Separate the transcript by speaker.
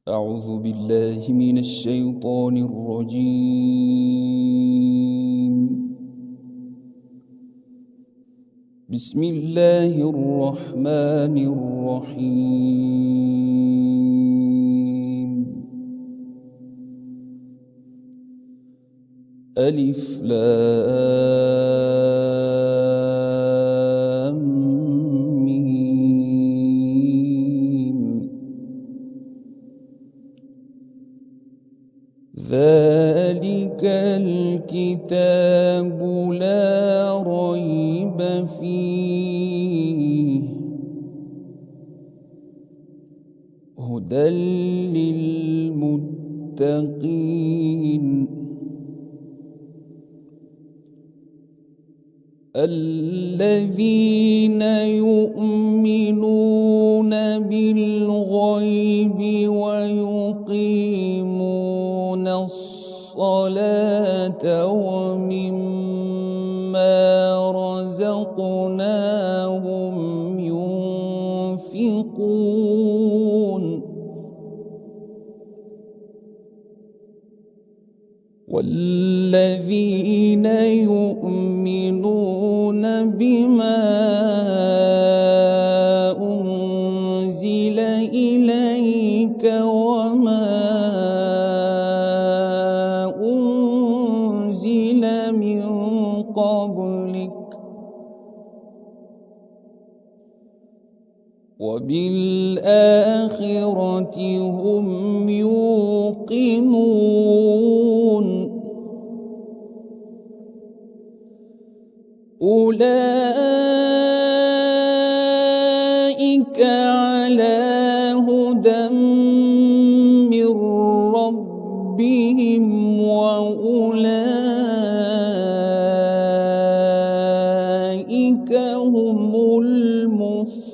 Speaker 1: أعوذ بالله من الشيطان الرجيم. بسم الله الرحمن الرحيم. ألف لام ميم. ذلك الكتاب لا ريب فيه هدى للمتقين الذين يؤمنون بالغيب ويقيمون الصلاة ومما رزقناهم ينفقون والذين يؤمنون بما أنزل إليك وما أنزل من قبلك وبالآخرة هم يوقنون أولئك على هدى من ربهم وأولئك هم المفلحون.